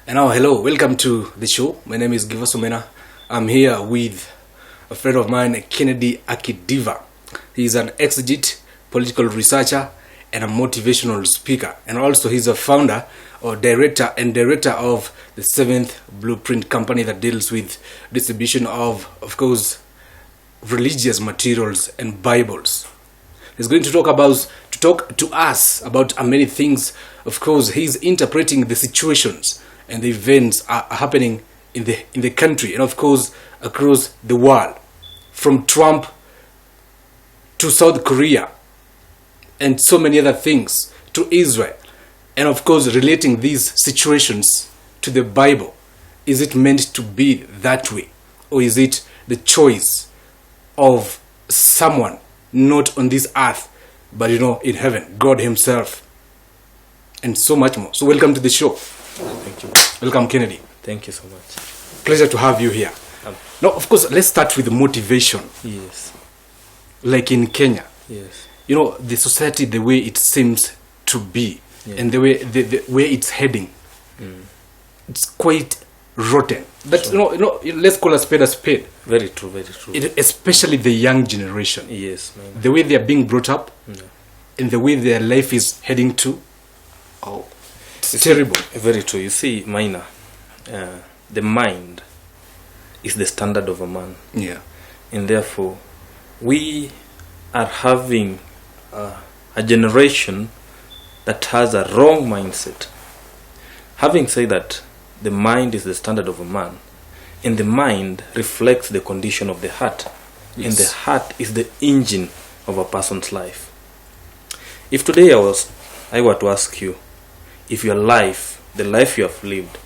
And now, hello, welcome to the show. My name is GIVERSON. I'm here with a friend of mine, Kennedy Akidiva. He's an exegete, political researcher, and a motivational speaker. And also, he's a founder or director of the 7th Blueprint company that deals with distribution of course, religious materials and Bibles. He's going to talk to us about many things. Of course, he's interpreting the situations and the events are happening in the country and of course across the world, from Trump to South Korea and so many other things, to Israel, and of course relating these situations to the Bible. Is it meant to be that way, or is it the choice of someone not on this earth but in heaven, God himself, and so much more? So welcome to the show. Thank you. Welcome, Kennedy. Thank you so much. Pleasure to have you here. Now, of course, let's start with the motivation. Yes. Like in Kenya. Yes. The society, the way it seems to be, and the way it's heading, it's quite rotten. But sure. Let's call a spade a spade. Very true. Very true. Especially the young generation. Yes, man. The way they are being brought up, and the way their life is heading to. Oh, it's terrible. Very true. You see, MAINA, the mind is the standard of a man. Yeah. And therefore, we are having a generation that has a wrong mindset. Having said that, the mind is the standard of a man, and the mind reflects the condition of the heart. Yes. And the heart is the engine of a person's life. If today I were to ask you, if your life, the life you have lived,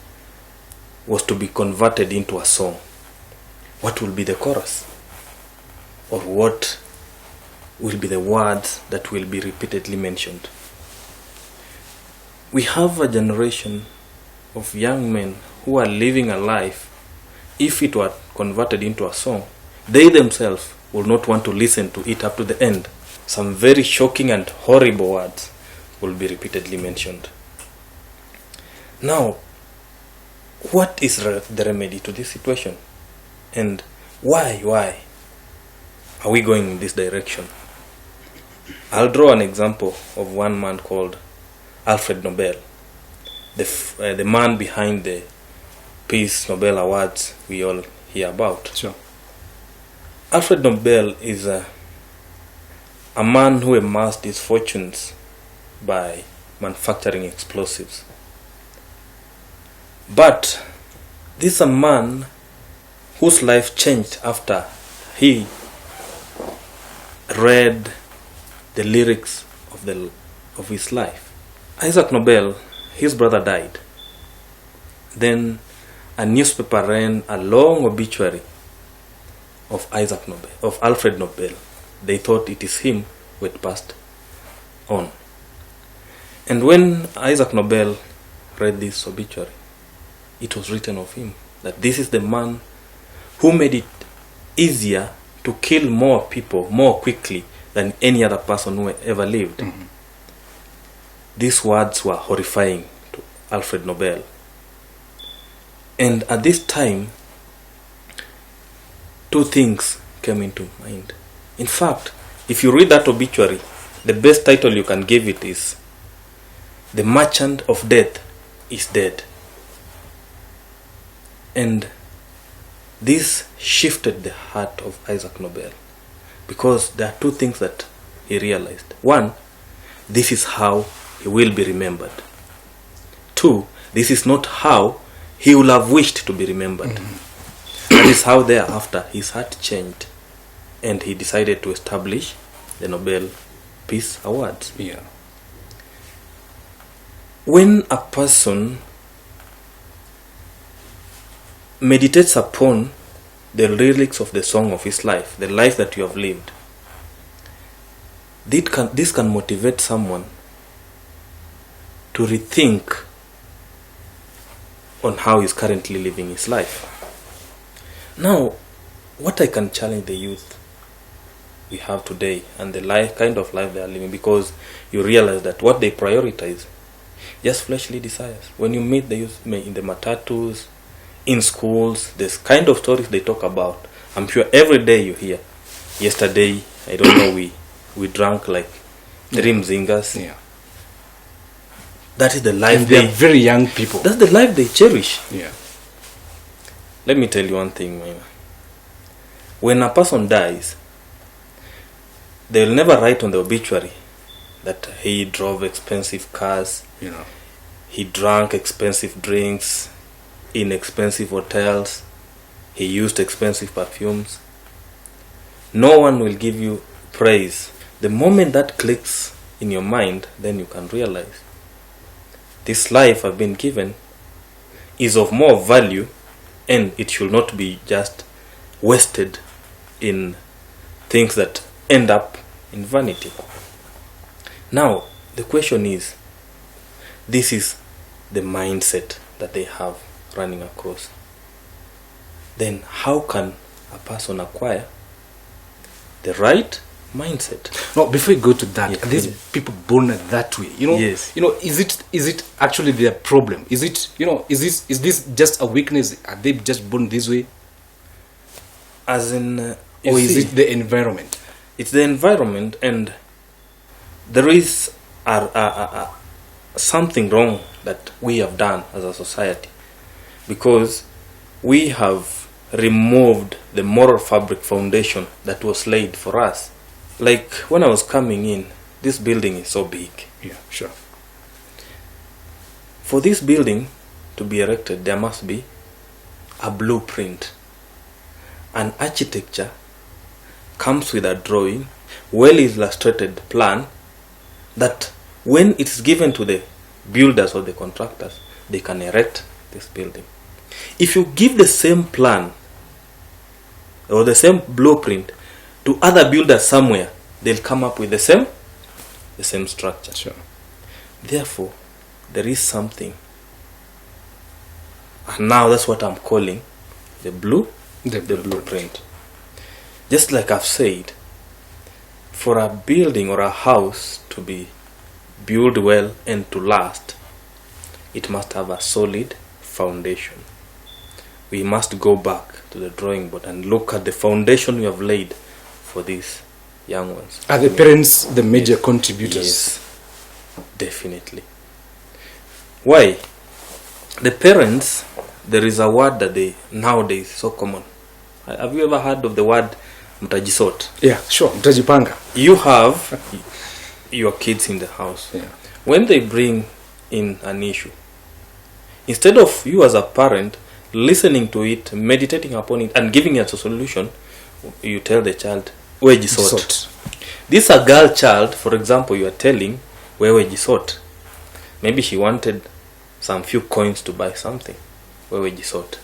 was to be converted into a song, what will be the chorus? Or what will be the words that will be repeatedly mentioned? We have a generation of young men who are living a life, if it were converted into a song, they themselves will not want to listen to it up to the end. Some very shocking and horrible words will be repeatedly mentioned. Now, what is the remedy to this situation? And why are we going in this direction? I'll draw an example of one man called Alfred Nobel, the man behind the Peace Nobel Awards we all hear about. Sure. Alfred Nobel is a man who amassed his fortunes by manufacturing explosives. But this is a man whose life changed after he read the lyrics of his life. Isaac Nobel, his brother, died. Then a newspaper ran a long obituary of Alfred Nobel. They thought it is him who had passed on. And when Isaac Nobel read this obituary, it was written of him that this is the man who made it easier to kill more people more quickly than any other person who ever lived. Mm-hmm. These words were horrifying to Alfred Nobel. And at this time, two things came into mind. In fact, if you read that obituary, the best title you can give it is "The Merchant of Death is Dead." And this shifted the heart of Isaac Nobel, because there are two things that he realized. One, this is how he will be remembered. Two, this is not how he would have wished to be remembered. Mm-hmm. That is how thereafter his heart changed and he decided to establish the Nobel Peace Awards. Yeah. When a person meditates upon the lyrics of the song of his life, the life that you have lived, this can motivate someone to rethink on how he's currently living his life. Now, what I can challenge the youth we have today and the kind of life they are living, because you realize that what they prioritize just fleshly desires. When you meet the youth in the matatus, in schools, this kind of stories they talk about, I'm sure every day you hear. Yesterday, I don't know, we drank like 3 mzingas. Yeah. That is the life And they're very young people. That's the life they cherish. Yeah. Let me tell you one thing, Maina. When a person dies, they'll never write on the obituary that he drove expensive cars, You know. he drank expensive drinks in expensive hotels, he used expensive perfumes. No one will give you praise. The moment that clicks in your mind, then you can realize this life I've been given is of more value, and it should not be just wasted in things that end up in vanity. Now, the question is, this is the mindset that they have running across. Then how can a person acquire the right mindset? No, before you go to that, Yes, are these yes. people born that way? You know, Yes. You know, is it actually their problem? Is it, you know, is this just a weakness? Are they just born this way, As in, or is it the environment? it's the environment, and there is something wrong that we have done as a society, because we have removed the moral fabric foundation that was laid for us. Like when I was coming in, this building is so big. Yeah, sure. For this building to be erected, there must be a blueprint. An architecture comes with a drawing, well illustrated plan, that when it's given to the builders or the contractors, they can erect this building. If you give the same plan or the same blueprint to other builders somewhere, they'll come up with the same structure. Sure. Therefore, there is something, and now that's what I'm calling the blueprint. Just like I've said, for a building or a house to be built well and to last, it must have a solid foundation. We must go back to the drawing board and look at the foundation we have laid for these young ones. Are the parents the major contributors? Yes, definitely. Why? The parents, there is a word that they nowadays so common. Have you ever heard of the word mtajisot? Yeah, sure. Mtajipanga. You have your kids in the house. Yeah. When they bring in an issue, instead of you as a parent listening to it, meditating upon it, and giving it a solution, you tell the child, where jisot. This a girl child, for example, you are telling where jisot. Maybe she wanted some few coins to buy something. Where jisot.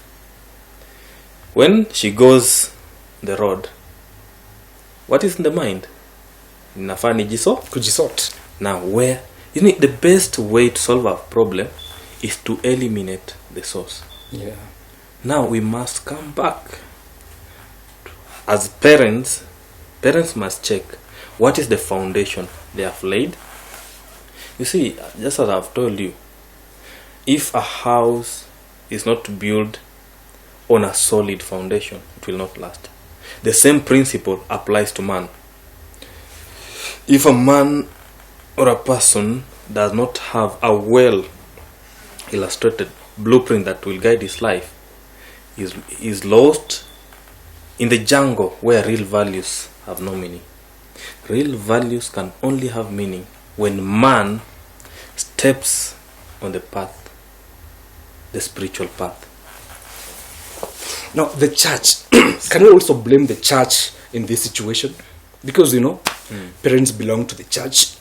When she goes the road, what is in the mind? Nafani Kujisort. Now, where? You know, the best way to solve a problem is to eliminate the source. Yeah. Now we must come back. As parents must check what is the foundation they have laid. You see, just as I've told you, if a house is not built on a solid foundation, it will not last. The same principle applies to man. If a man or a person does not have a well illustrated blueprint that will guide his life, is lost in the jungle where real values have no meaning. Real values can only have meaning when man steps on the path, the spiritual path. Now, the church, can we also blame the church in this situation? Because, you know, parents belong to the church.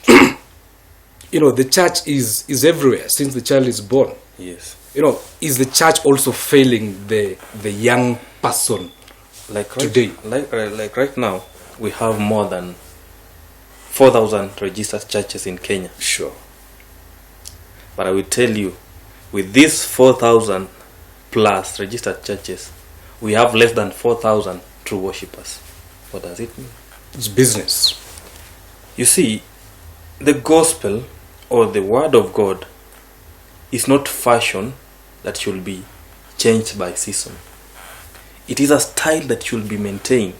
You know, the church is everywhere since the child is born. Yes. You know, is the church also failing the young person Like today? Like right now, we have more than 4,000 registered churches in Kenya. Sure. But I will tell you, with these 4,000 plus registered churches, we have less than 4,000 true worshippers. What does it mean? It's business. You see, the gospel or the word of God is not fashion that should be changed by season. It is a style that should be maintained.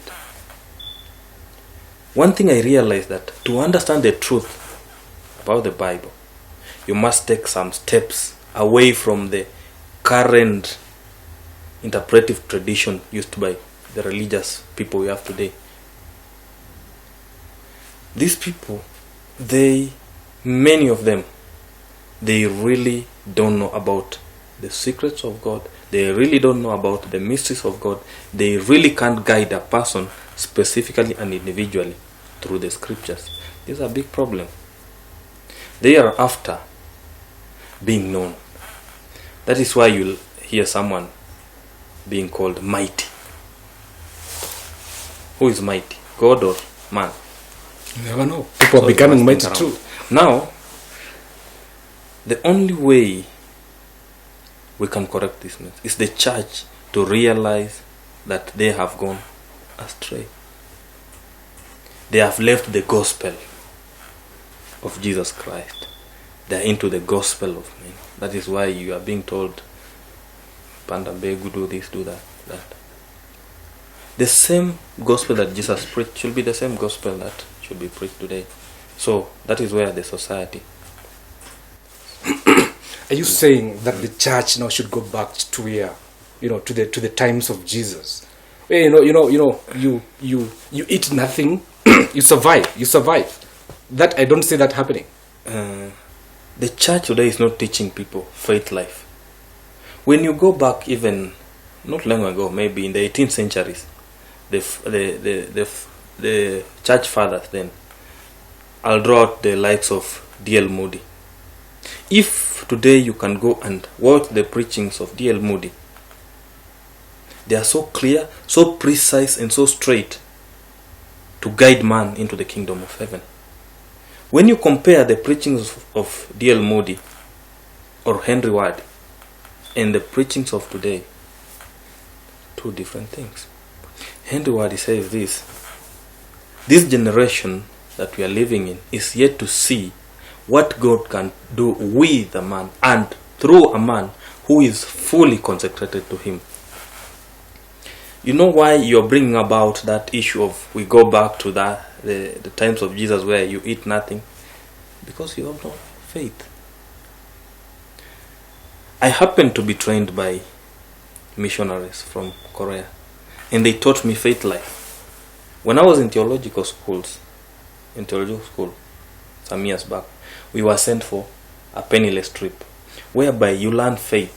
One thing I realized that to understand the truth about the Bible, you must take some steps away from the current interpretive tradition used by the religious people we have today. These people, many of them, they really don't know about the secrets of God. They really don't know about the mysteries of God. They really can't guide a person specifically and individually through the scriptures. This is a big problem. They are after being known. That is why you'll hear someone being called mighty. Who is mighty? God or man? You never know. People are becoming mighty too. Now, the only way we can correct this mess is the church to realize that they have gone astray. They have left the gospel of Jesus Christ. They are into the gospel of men. That is why you are being told, Panda Begu, do this, do that. The same gospel that Jesus preached should be the same gospel that should be preached today. So that is where the society. Are you saying that the church now should go back to where, to the times of Jesus? Where, you eat nothing, you survive. That I don't see that happening. The church today is not teaching people faith life. When you go back, even not long ago, maybe in the 18th centuries, the church fathers then, I'll draw out the likes of D.L. Moody. If today you can go and watch the preachings of D.L. Moody, they are so clear, so precise, and so straight to guide man into the kingdom of heaven. When you compare the preachings of D.L. Moody or Henry Ward and the preachings of today, two different things. Henry Ward says this generation that we are living in is yet to see what God can do with a man and through a man who is fully consecrated to him. You know why you're bringing about that issue of we go back to the times of Jesus where you eat nothing? Because you have no faith. I happened to be trained by missionaries from Korea, and they taught me faith life. When I was in theological school, some years back, we were sent for a penniless trip, whereby you learn faith.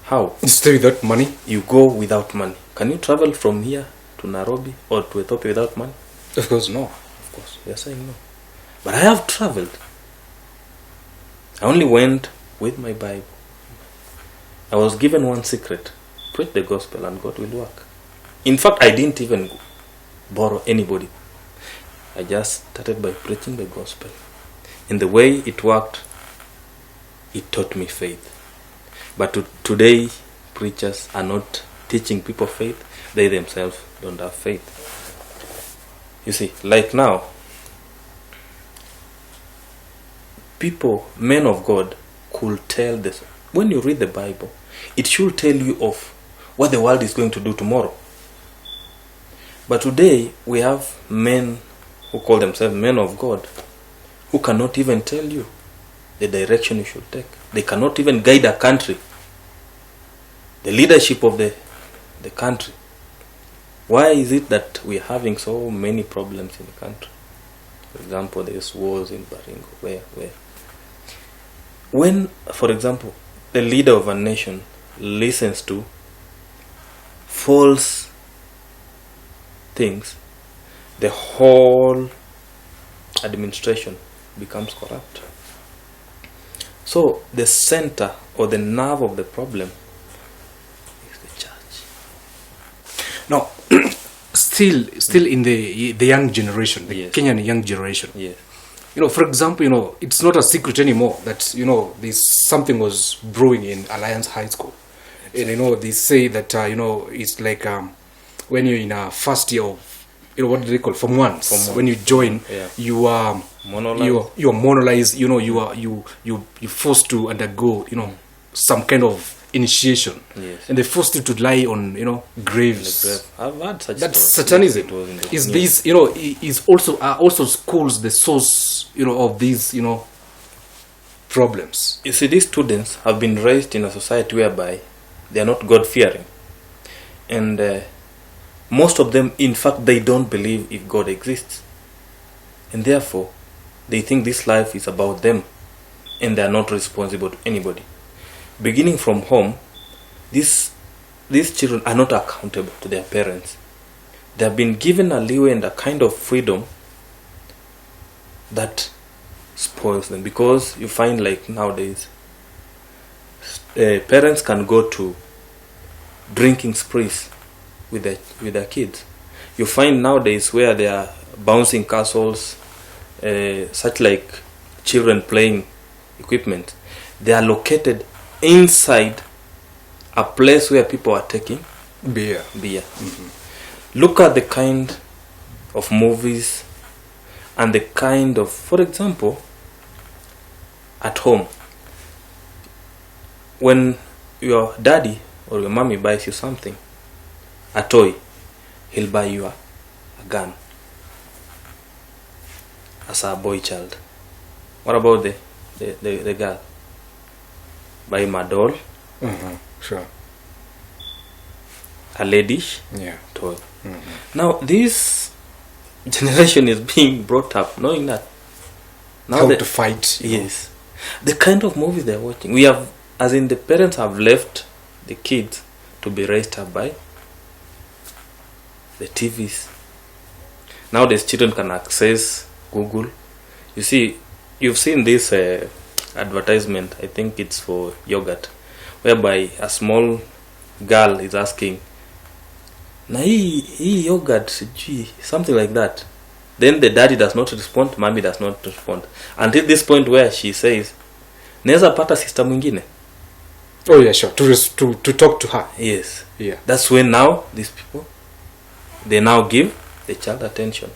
How? You stay without money? You go without money. Can you travel from here to Nairobi or to Ethiopia without money? Of course, no. Of course, they are saying no. But I have traveled. I only went with my Bible. I was given one secret: preach the gospel and God will work. In fact, I didn't even borrow anybody. I just started by preaching the gospel. And the way it worked, it taught me faith. But today, preachers are not teaching people faith. They themselves don't have faith. You see, like now, people, men of God, could tell this. When you read the Bible, it should tell you of what the world is going to do tomorrow. But today, we have men who call themselves men of God, who cannot even tell you the direction you should take. They cannot even guide a country, the leadership of the country. Why is it that we're having so many problems in the country? For example, there's wars in Baringo. Where? When, for example, the leader of a nation listens to false things, the whole administration becomes corrupt. So the center or the nerve of the problem is the church. Now, still in the young generation, the Yes. Kenyan young generation. Yes. For example, it's not a secret anymore that, this something was brewing in Alliance High School. And, they say that, it's like when you're in a first year of, what do they call, Form 1. Form 1. When you join, Yeah. you Monolized. you're monolized, you're forced to undergo, some kind of initiation. Yes. And they forced you to lie on, graves. I've had such That's stories. satanism. It was in the Is news. this, is also schools the source, of these, problems? You see, these students have been raised in a society whereby they are not God-fearing. And most of them, in fact, they don't believe if God exists. And therefore, they think this life is about them. And they are not responsible to anybody. Beginning from home, these children are not accountable to their parents. They have been given a leeway and a kind of freedom that spoils them, because you find like nowadays parents can go to drinking sprees with their kids. You find nowadays where they are bouncing castles, such like children playing equipment, they are located inside a place where people are taking Beer. Look at the kind of movies and the kind of, for example, at home, when your daddy or your mommy buys you something, a toy, he'll buy you a gun as a boy child. What about the girl? Buy him a doll, Sure. a ladish Yeah. toy. Now this generation is being brought up knowing that now How they, to fight. yes, the kind of movies they're watching, we have, as in the parents have left the kids to be raised up by the TVs. Nowadays children can access Google. You see, you've seen this advertisement, I think it's for yogurt, whereby a small girl is asking, na hii yogurt sijui, something like that. Then the daddy does not respond, mommy does not respond, until this point where she says, naweza pata sister mwingine. Oh yeah, sure. To talk to her. Yes. Yeah. That's when now these people, they now give the child attention.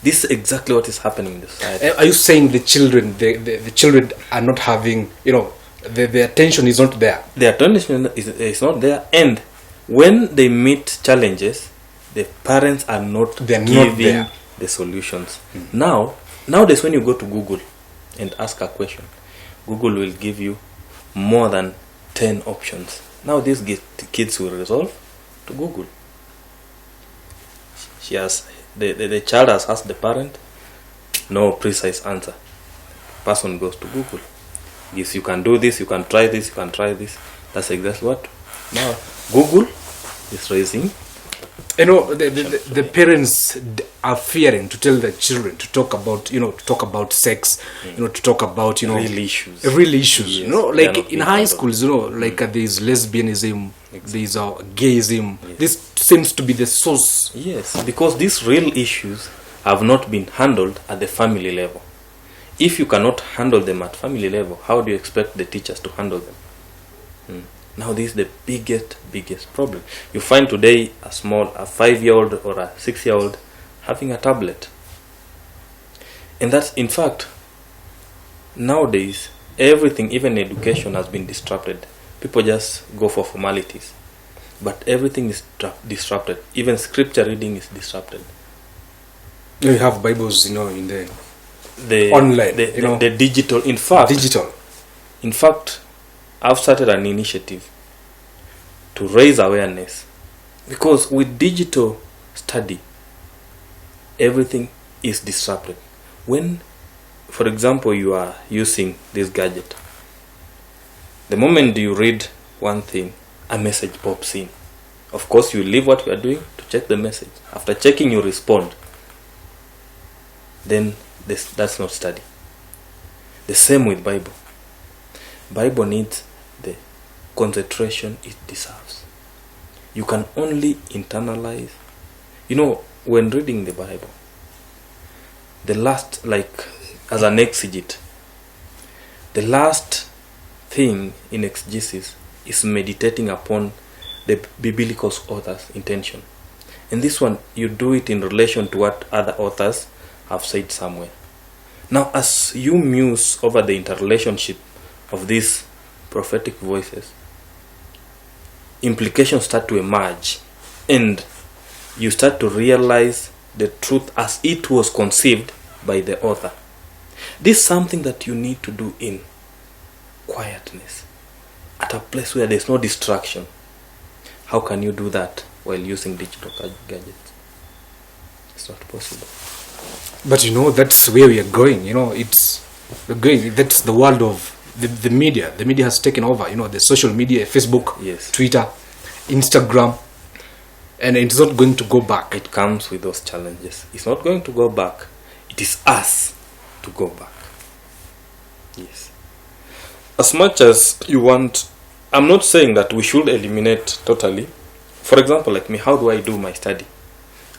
This is exactly what is happening in the society. Are you saying the children, the children are not having, the attention is not there? The attention is not there, and when they meet challenges, the parents are not They're not giving there. the solutions. Nowadays when you go to Google and ask a question, Google will give you more than 10 options. Now these kids will resolve to Google. The child has asked the parent, no precise answer. Person goes to Google. Yes, you can do this, you can try this, you can try this. That's exactly what now Google is raising. The parents are fearing to tell their children to talk about sex, to talk about Real issues. Yes, They are like not in high being schools, like there's lesbianism, there's gayism. Yes. This seems to be the source. Yes, because these real issues have not been handled at the family level. If you cannot handle them at family level, how do you expect the teachers to handle them? Now this is the biggest problem. You find today a 5-year-old or a 6-year-old having a tablet. And that's, in fact, nowadays, everything, even education, has been disrupted. People just go for formalities. But everything is disrupted. Even scripture reading is disrupted. You have Bibles, in the online, the digital. In fact, I've started an initiative to raise awareness, because with digital study, everything is disrupted. When, for example, you are using this gadget, the moment you read one thing, a message pops in. Of course, you leave what you are doing to check the message. After checking, you respond. Then that's not study. The same with Bible. Bible needs the concentration it deserves. You can only internalize. When reading the Bible, the last, like as an exegete, the last thing in exegesis is meditating upon the biblical author's intention. And this one, you do it in relation to what other authors have said somewhere. Now, as you muse over the interrelationship of these prophetic voices, implications start to emerge, and you start to realize the truth as it was conceived by the author. This is something that you need to do in quietness, at a place where there's no distraction. How can you do that while using digital gadgets? It's not possible. But that's where we are going. We're going. That's the world of the media. The media has taken over. The social media, Facebook, Yes. Twitter, Instagram, and it's not going to go back. It comes with those challenges. It's not going to go back. It is us to go back. Yes. As much as you want, I'm not saying that we should eliminate totally. For example, like me, how do I do my study?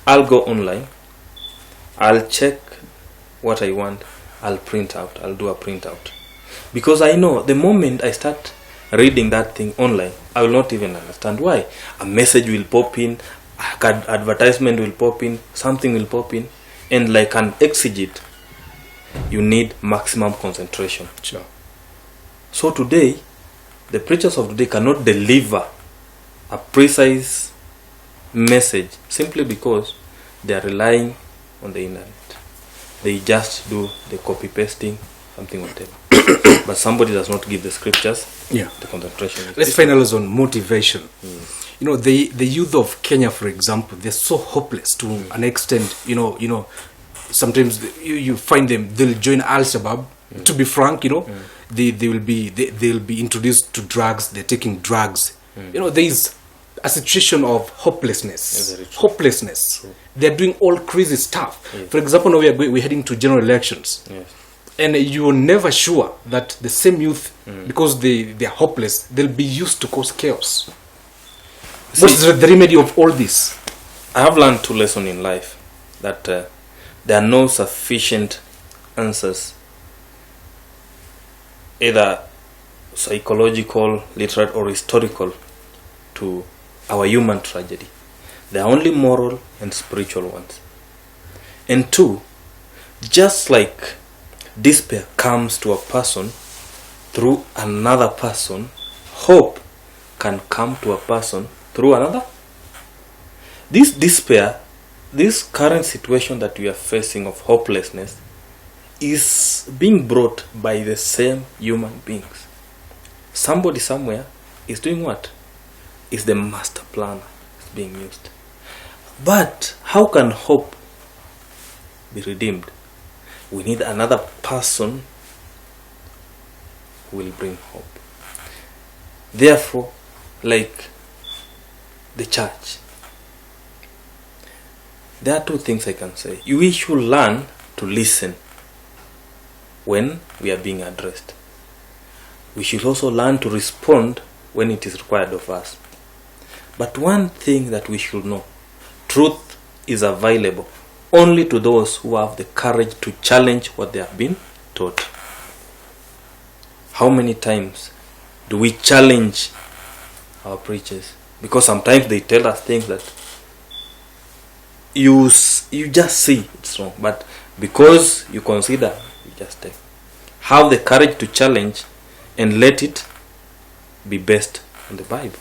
I'll go online. I'll check what I want. I'll print out. I'll do a printout. Because I know the moment I start reading that thing online, I will not even understand why. A message will pop in, an advertisement will pop in, something will pop in, and like an exegete, you need maximum concentration. Sure. So today, the preachers of today cannot deliver a precise message simply because they are relying on the internet. They just do the copy pasting, something whatever. But somebody does not give the scriptures. Yeah. The concentration. Let's finalize on motivation. The youth of Kenya, for example, they're so hopeless to an extent. Sometimes you find them, they'll join Al-Shabaab. To be frank, they'll be introduced to drugs. They're taking drugs. There is a situation of hopelessness. Hopelessness. True. They're doing all crazy stuff. Yes. For example, now we're heading to general elections. Yes. And you're never sure that the same youth, because they're hopeless, they'll be used to cause chaos. What's the remedy of all this? I have learned 2 lessons in life. That there are no sufficient answers, either psychological, literal, or historical, to our human tragedy. They are only moral and spiritual ones. And 2, just like despair comes to a person through another person, hope can come to a person through another. This despair, this current situation that we are facing of hopelessness, is being brought by the same human beings. Somebody somewhere is doing what? Is the master planner is being used. But how can hope be redeemed? We need another person who will bring hope. Therefore, like the church, there are 2 things I can say. We should learn to listen when we are being addressed. We should also learn to respond when it is required of us. But one thing that we should know, truth is available only to those who have the courage to challenge what they have been taught. How many times do we challenge our preachers? Because sometimes they tell us things that you just see it's wrong, but because you consider, you just take. Have the courage to challenge and let it be based on the Bible.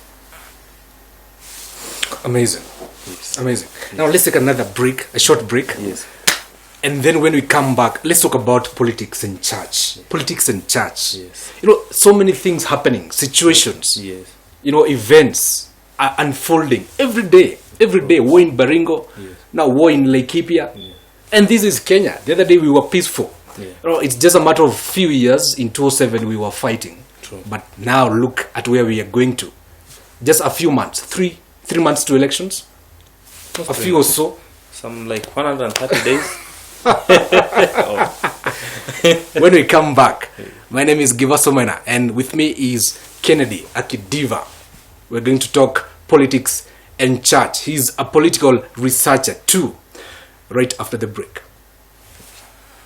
Amazing. Yes. Amazing. Now let's take another break, a short break. Yes. And then when we come back, let's talk about politics and church. Politics and church. Yes. So many things happening, situations, Yes. Events are unfolding every day. Every day, war in Baringo, now war in Laikipia. And this is Kenya. The other day we were peaceful. Yeah. It's just a matter of few years. In 2007 we were fighting. True. But now look at where we are going to. Just a few months, three months to elections. A few or so. Some like 130 days. When we come back, my name is GIVERSON, and with me is Kennedy Akidiva. We're going to talk politics and church. He's a political researcher too. Right after the break.